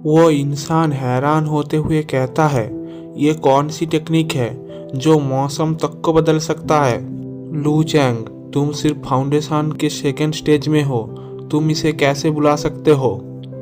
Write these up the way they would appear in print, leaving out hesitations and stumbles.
वो इंसान हैरान होते हुए कहता है, ये कौन सी टेक्निक है जो मौसम तक को बदल सकता है। लू चैंग, तुम सिर्फ फाउंडेशन के सेकेंड स्टेज में हो। तुम इसे कैसे बुला सकते हो?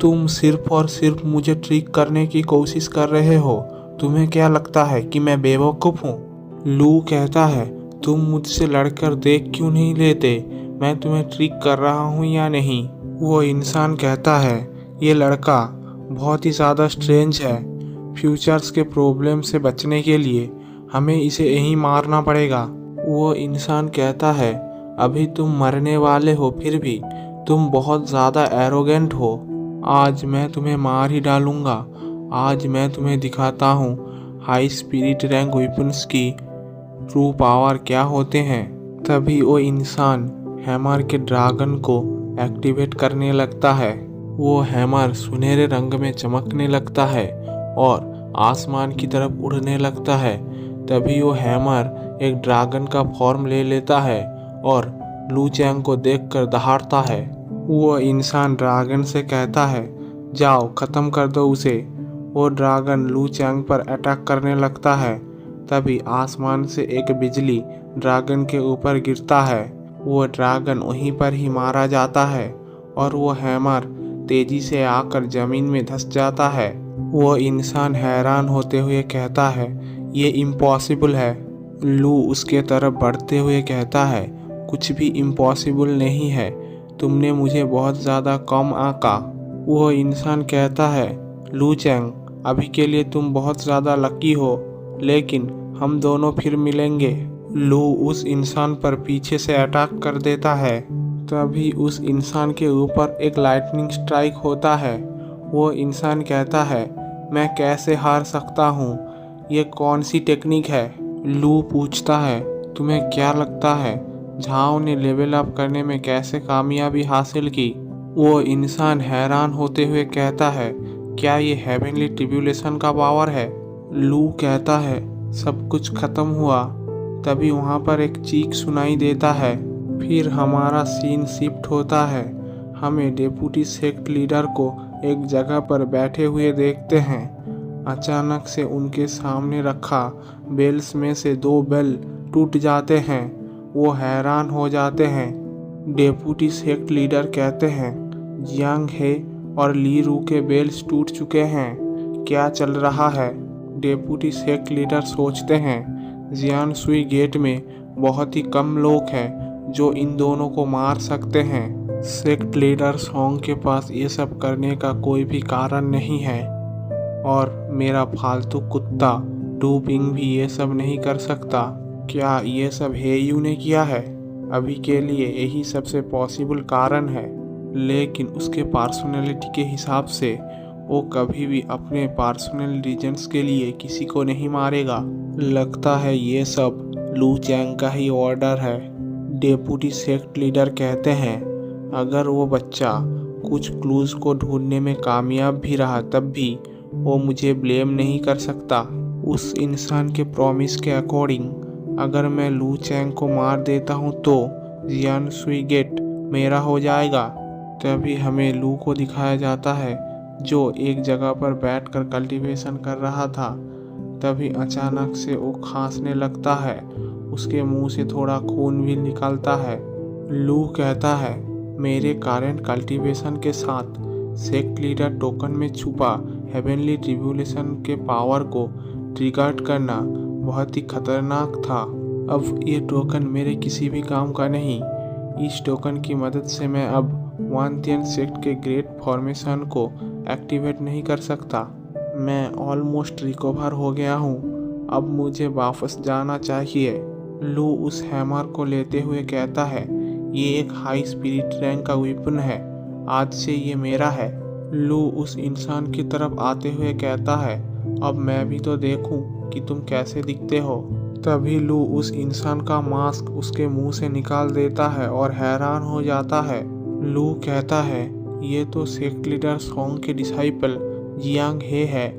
तुम सिर्फ और सिर्फ मुझे ट्रिक करने की कोशिश कर रहे हो। तुम्हें क्या लगता है कि मैं बेवकूफ़ हूँ? लू कहता है, तुम मुझसे लड़कर देख क्यों नहीं लेते मैं तुम्हें ट्रिक कर रहा हूँ या नहीं। वो इंसान कहता है, ये लड़का बहुत ही ज़्यादा स्ट्रेंज है। फ्यूचर्स के प्रॉब्लम से बचने के लिए हमें इसे यहीं मारना पड़ेगा। वो इंसान कहता है, अभी तुम मरने वाले हो फिर भी तुम बहुत ज़्यादा एरोगेंट हो। आज मैं तुम्हें मार ही डालूंगा। आज मैं तुम्हें दिखाता हूँ हाई स्पिरिट रैंक वेपन्स की ट्रू पावर क्या होते हैं। तभी वो इंसान हैमर के ड्रैगन को एक्टिवेट करने लगता है। वो हैमर सुनहरे रंग में चमकने लगता है और आसमान की तरफ उड़ने लगता है। तभी वो हैमर एक ड्रैगन का फॉर्म ले लेता है और लू चैंग को देखकर दहाड़ता है। वो इंसान ड्रैगन से कहता है, जाओ ख़त्म कर दो उसे। वो ड्रैगन लू चैंग पर अटैक करने लगता है। तभी आसमान से एक बिजली ड्रैगन के ऊपर गिरता है। वो ड्रैगन वहीं पर ही मारा जाता है और वो हैमर तेजी से आकर जमीन में धंस जाता है। वो इंसान हैरान होते हुए कहता है, ये इम्पॉसिबल है। लू उसके तरफ बढ़ते हुए कहता है, कुछ भी इम्पॉसिबल नहीं है। तुमने मुझे बहुत ज़्यादा कम आंका। वो इंसान कहता है, लू चैंग, अभी के लिए तुम बहुत ज़्यादा लकी हो, लेकिन हम दोनों फिर मिलेंगे। लू उस इंसान पर पीछे से अटैक कर देता है। तभी उस इंसान के ऊपर एक लाइटनिंग स्ट्राइक होता है। वो इंसान कहता है, मैं कैसे हार सकता हूँ? ये कौन सी टेक्निक है? लू पूछता है, तुम्हें क्या लगता है झाओ ने लेवल अप करने में कैसे कामयाबी हासिल की? वो इंसान हैरान होते हुए कहता है, क्या ये हेवनली ट्रिब्यूलेशन का पावर है? लू कहता है, सब कुछ खत्म हुआ। तभी वहाँ पर एक चीख सुनाई देता है। फिर हमारा सीन शिफ्ट होता है। हमें डेप्यूटी सेक्ट लीडर को एक जगह पर बैठे हुए देखते हैं। अचानक से उनके सामने रखा बेल्स में से 2 बेल टूट जाते हैं। वो हैरान हो जाते हैं। डेप्यूटी सेक्ट लीडर कहते हैं, जियांग हे और ली रू के बेल्स टूट चुके हैं। क्या चल रहा है? डेप्यूटी सेक्ट लीडर सोचते हैं, जियान सुई गेट में बहुत ही कम लोग हैं जो इन दोनों को मार सकते हैं। सेक्ट लीडर सॉन्ग के पास ये सब करने का कोई भी कारण नहीं है और मेरा फालतू कुत्ता डू पिंग भी ये सब नहीं कर सकता। क्या ये सब हेयू ने किया है? अभी के लिए यही सबसे पॉसिबल कारण है, लेकिन उसके पर्सनैलिटी के हिसाब से वो कभी भी अपने पर्सनल रीजन्स के लिए किसी को नहीं मारेगा। लगता है ये सब लू चैंग का ही ऑर्डर है। डेप्यूटी सेक्ट लीडर कहते हैं, अगर वो बच्चा कुछ क्लूज को ढूंढने में कामयाब भी रहा तब भी वो मुझे ब्लेम नहीं कर सकता। उस इंसान के प्रॉमिस के अकॉर्डिंग अगर मैं लू चैंग को मार देता हूँ तो जियान सुई गेट मेरा हो जाएगा। तभी हमें लू को दिखाया जाता है जो एक जगह पर बैठकर कल्टीवेशन कर रहा था। तभी अचानक से वो खांसने लगता है। उसके मुंह से थोड़ा खून भी निकलता है। लू कहता है, मेरे कारण कल्टीवेशन के साथ सेक्ट लीडर टोकन में छुपा हेवनली ट्रिब्यूलेशन के पावर को ट्रिगर करना बहुत ही खतरनाक था। अब ये टोकन मेरे किसी भी काम का नहीं। इस टोकन की मदद से मैं अब वानतियन सेक्ट के ग्रेट फॉर्मेशन को एक्टिवेट नहीं कर सकता। मैं ऑलमोस्ट रिकवर हो गया हूँ। अब मुझे वापस जाना चाहिए। लू उस हैमर को लेते हुए कहता है, ये एक हाई स्पिरिट रैंक का वेपन है। आज से ये मेरा है। लू उस इंसान की तरफ आते हुए कहता है, अब मैं भी तो देखूं कि तुम कैसे दिखते हो। तभी लू उस इंसान का मास्क उसके मुंह से निकाल देता है और हैरान हो जाता है। लू कहता है, ये तो सेक्ट लीडर सॉन्ग के डिसाइपल जियांग हे है।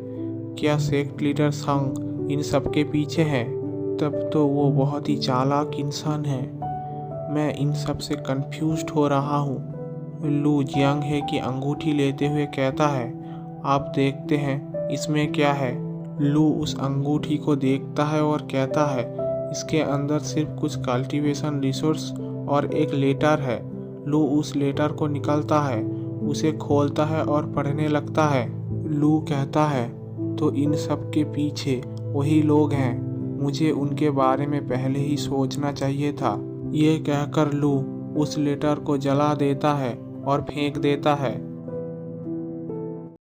क्या सेक्ट लीडर सॉन्ग इन सब के पीछे है? तब तो वो बहुत ही चालाक इंसान है। मैं इन सब से कंफ्यूज्ड हो रहा हूँ। लू जियांग हे की अंगूठी लेते हुए कहता है, आप देखते हैं इसमें क्या है। लू उस अंगूठी को देखता है और कहता है, इसके अंदर सिर्फ कुछ कल्टीवेशन रिसोर्स और एक लेटर है। लू उस लेटर को निकालता है, उसे खोलता है और पढ़ने लगता है। लू कहता है, तो इन सब के पीछे वही लोग हैं, मुझे उनके बारे में पहले ही सोचना चाहिए था। ये कहकर लू उस लेटर को जला देता है और फेंक देता है।